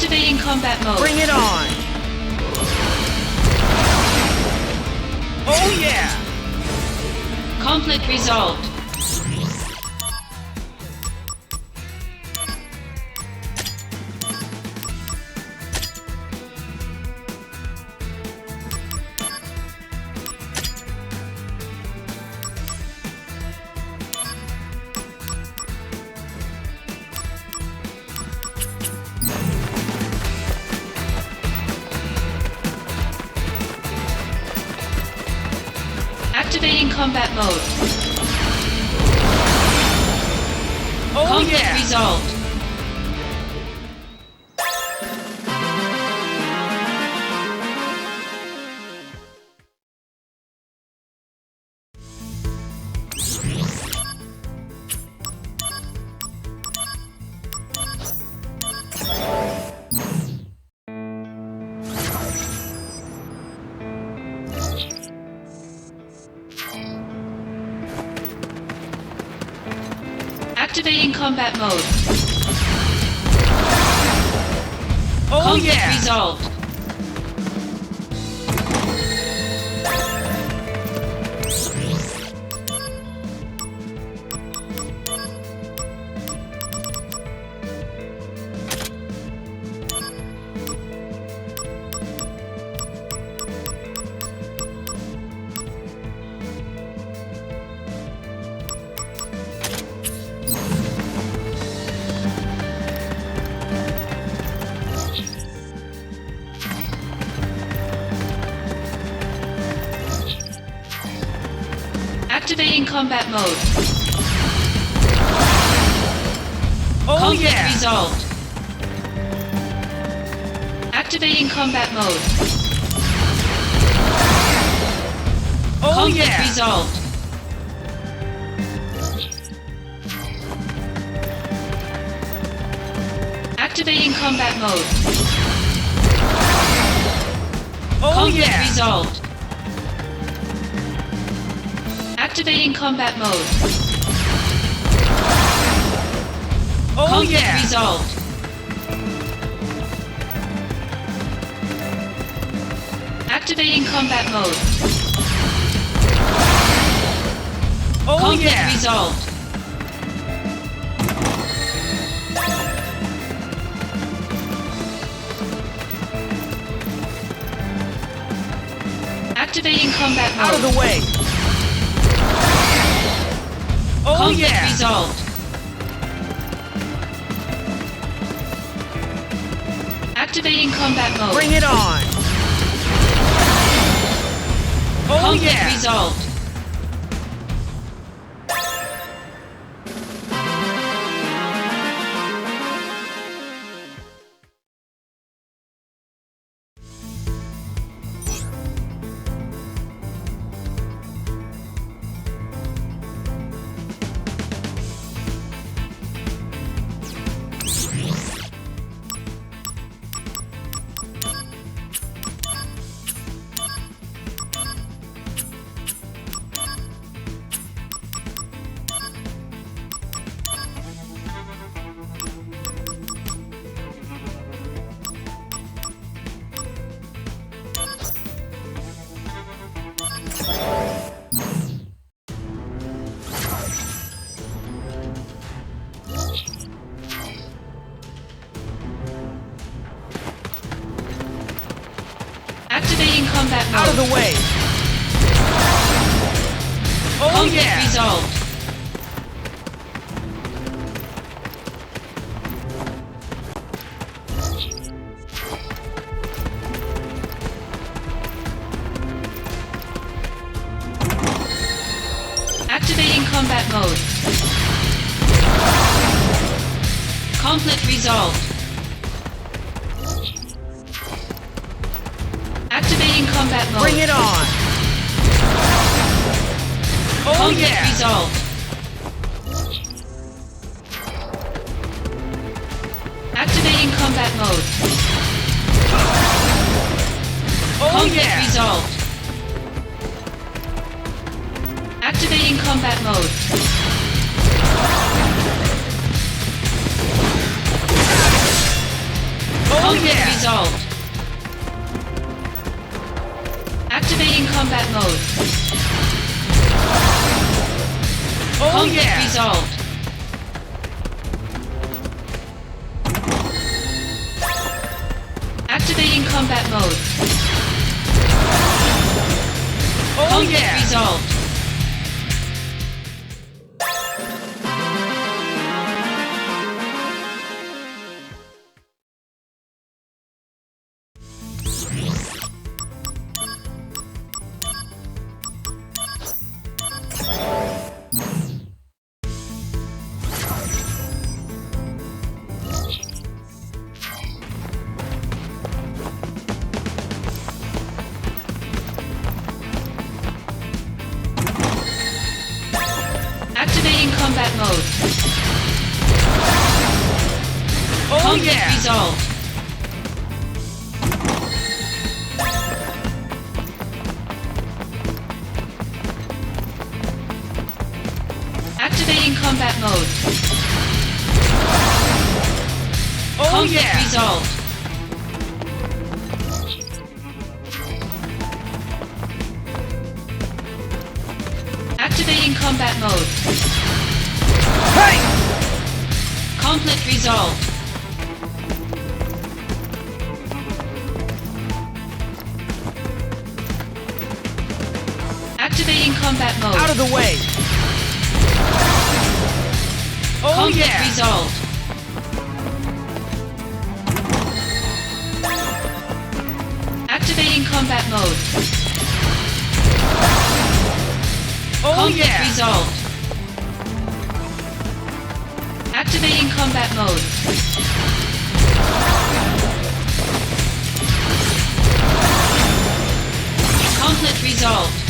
Activating combat mode. Bring it on! Oh yeah! Conflict resolved. Activating combat mode. Oh Conflict yeah! resolved. Activating combat mode. Oh Conflict yeah! resolved. Activating combat mode. Oh Conflict yeah! resolved. Activating combat mode. Oh Conflict yeah! resolved. Activating combat mode. Oh Conflict yeah! resolved. Activating combat mode. Oh Conflict yeah! resolved. Activating combat mode. Oh Conflict yeah! resolved. Activating combat mode. Out of the way! Oh Conflict yeah! resolved. Activating combat mode. Bring it on! Oh Conflict yeah! resolved. Activating combat mode. Out of the way! Oh Conflict yeah! resolved. Activating combat mode. Conflict resolved. Activating combat mode. Bring it on! Oh Conflict yeah! resolved. Activating combat mode. Oh Conflict yeah! resolved. Activating combat mode. Oh mode. Oh Conflict yeah! resolved. Activating combat mode. Oh Conflict yeah! resolved. Activating combat mode. Oh Conflict yeah! resolved. Activating combat mode. Oh Conflict yeah! resolved. Activating combat mode. Hey! Conflict resolved. Activating combat mode. Out of the way! Oh Conflict yeah! resolved. Activating combat mode. Oh Conflict yeah! resolved. Activating combat mode. Conflict resolved.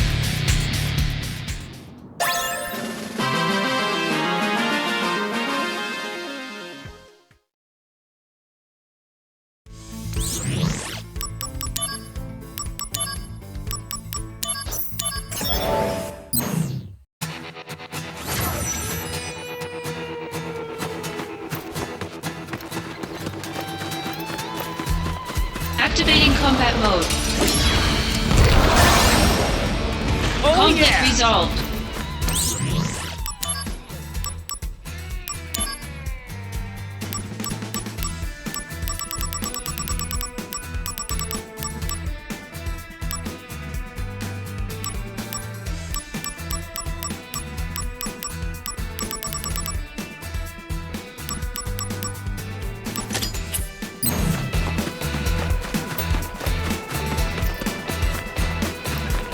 Activating combat mode. Oh Conflict yeah! resolved.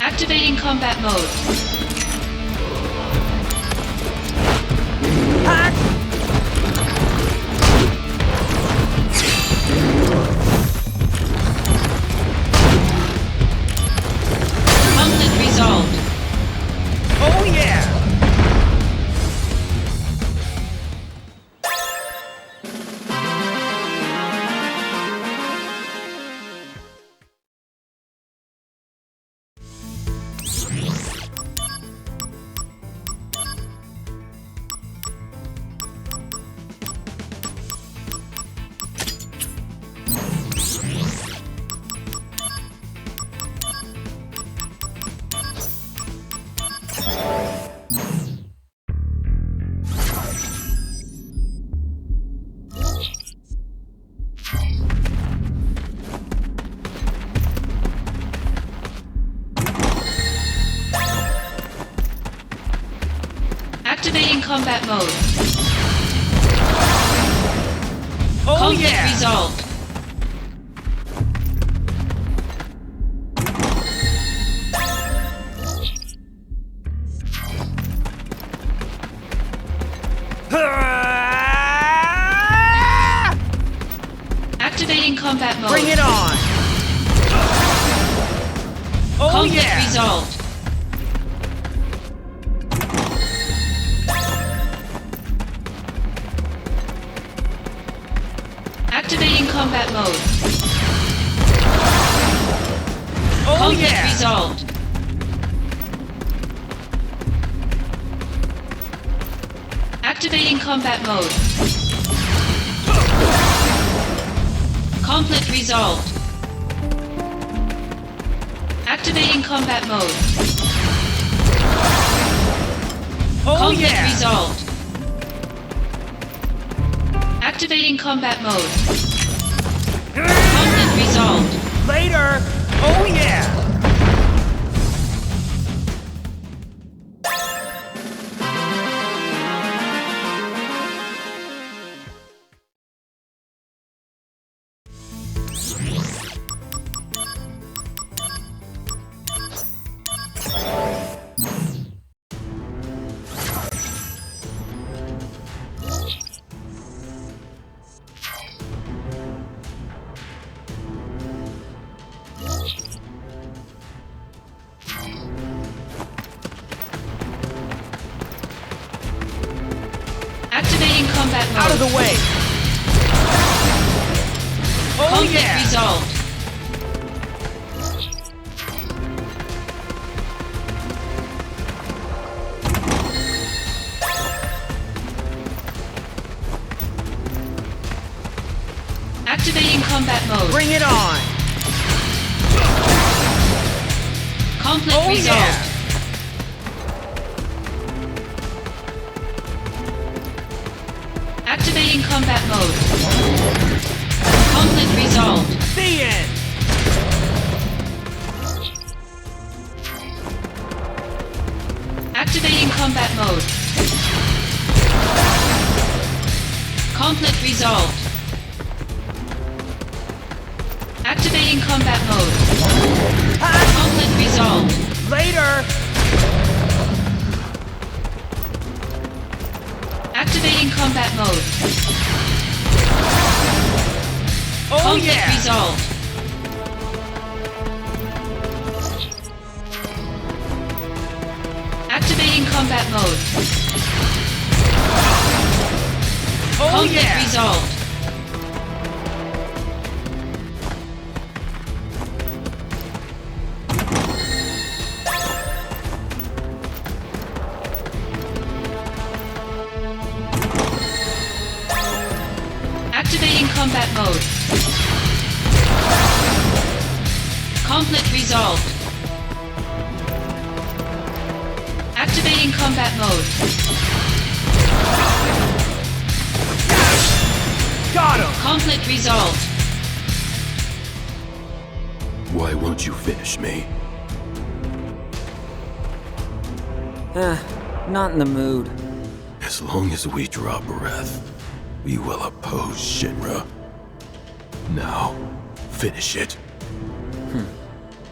Activating combat mode. Hack! Conflict resolved. Oh yeah! Activating combat mode. Oh Conflict yeah! resolved. Ah! Activating combat mode. Bring it on! Oh Conflict yeah! resolved. Activating combat mode. Oh Conflict yeah! resolved. Activating combat mode. Conflict resolved. Activating combat mode. Oh Conflict yeah! resolved. Activating combat mode. Conflict resolved. Later! Oh yeah! Activating combat mode. Out of the way! Oh Conflict yeah! resolved. Activating combat mode. Bring it on! Conflict Oh resolved. yeah! Activating combat mode. Conflict resolved. The end! Activating combat mode. Conflict resolved. Activating combat mode. Conflict resolved. Later! Activating combat mode. Oh Conflict yeah! resolved. Activating combat mode. Oh Conflict yeah! resolved. Activating combat mode. Conflict resolved. Activating combat mode. Got him! Conflict resolved. Why won't you finish me? Not in the mood. As long as we draw breath, we will oppose Shinra. Now, finish it.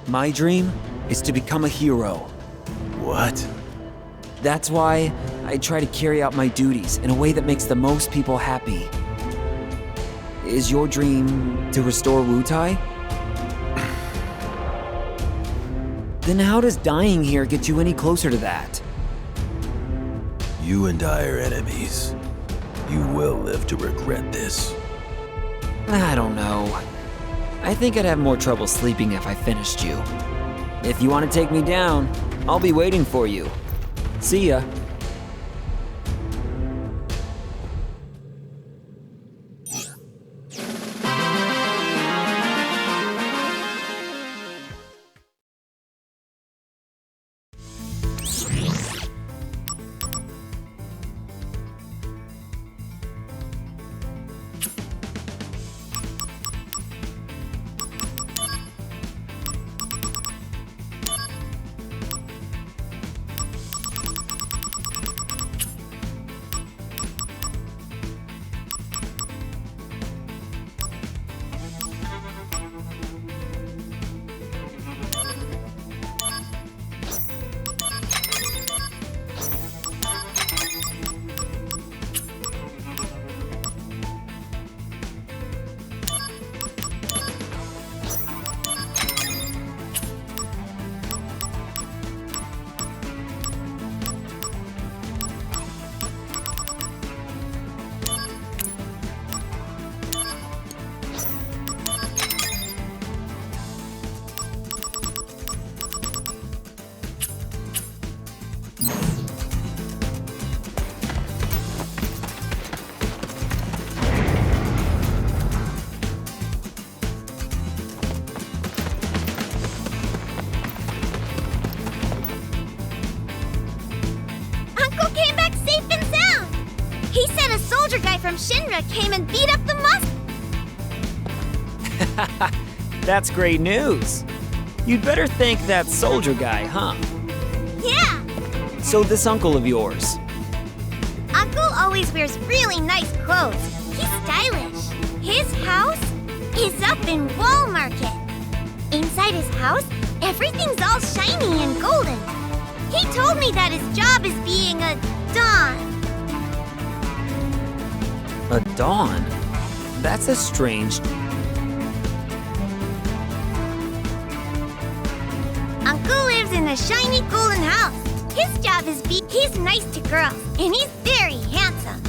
My dream is to become a hero. What? That's why I try to carry out my duties in a way that makes the most people happy. Is your dream to restore Wutai? Then how does dying here get you any closer to that? You and I are enemies. You will live to regret this. I don't know. I think I'd have more trouble sleeping if I finished you. If you want to take me down, I'll be waiting for you. See ya. He said a soldier guy from Shinra came and beat up the That's great news. You'd better thank that soldier guy, huh? Yeah! So this uncle of yours, Uncle always wears really nice clothes. He's stylish. His house is up in Wall Market. Inside his house, everything's all shiny and golden. He told me that his job is being a don. a Dawn? That's a strange... Uncle lives in a shiny golden house. His job is he's nice to girls, and he's very handsome.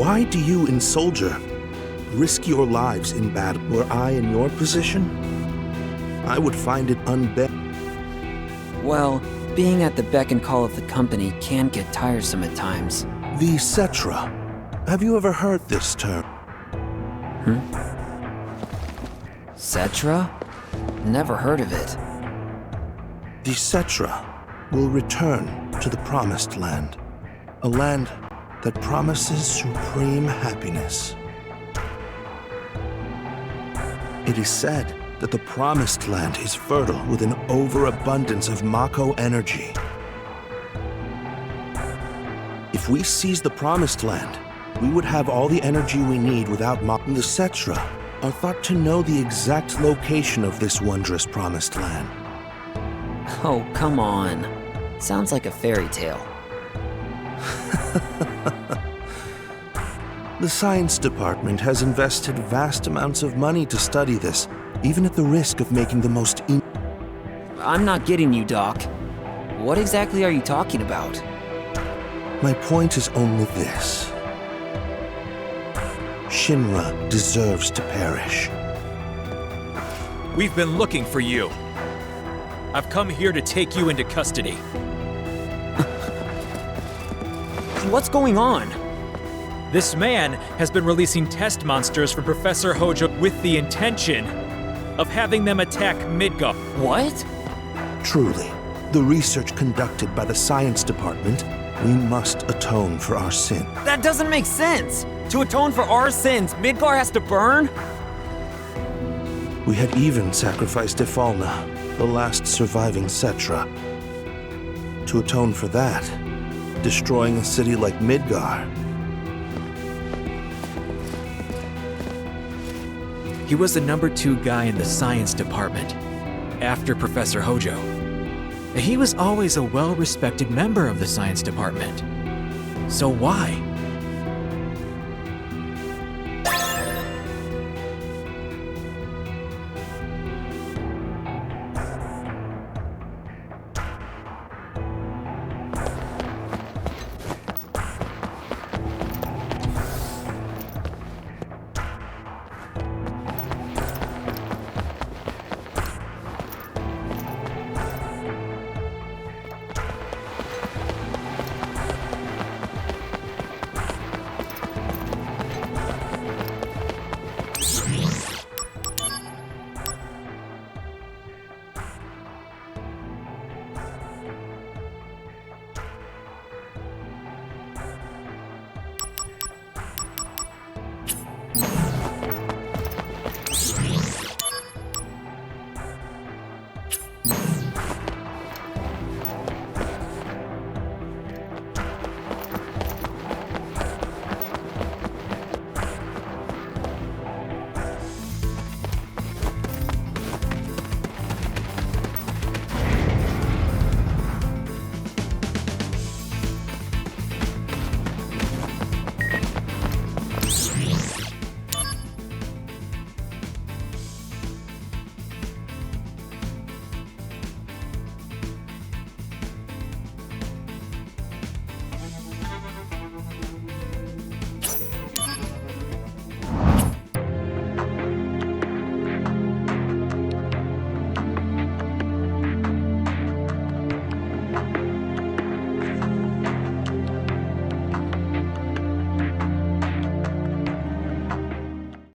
Why do you in Soldier risk your lives in battle? Were I in your position, I would find it Well, being at the beck and call of the company can get tiresome at times. The Cetra. Have you ever heard this term? Cetra? Never heard of it. The Cetra will return to the Promised Land, a land that promises supreme happiness. It is said that the Promised Land is fertile with an overabundance of Mako energy. If we seize the Promised Land, we would have all the energy we need without Mako. The Cetra are thought to know the exact location of this wondrous Promised Land. Oh, come on. Sounds like a fairy tale. The science department has invested vast amounts of money to study this, even at the risk of making the most I'm not getting you, Doc. What exactly are you talking about? My point is only this. Shinra deserves to perish. We've been looking for you. I've come here to take you into custody. What's going on? This man has been releasing test monsters from Professor Hojo with the intention of having them attack Midgar. What? Truly, the research conducted by the science department, we must atone for our sin. That doesn't make sense! To atone for our sins, Midgar has to burn? We had even sacrificed Ifalna, the last surviving Cetra. To atone for that, destroying a city like Midgar. He was the number 2 guy in the science department, after Professor Hojo. He was always a well-respected member of the science department. So why?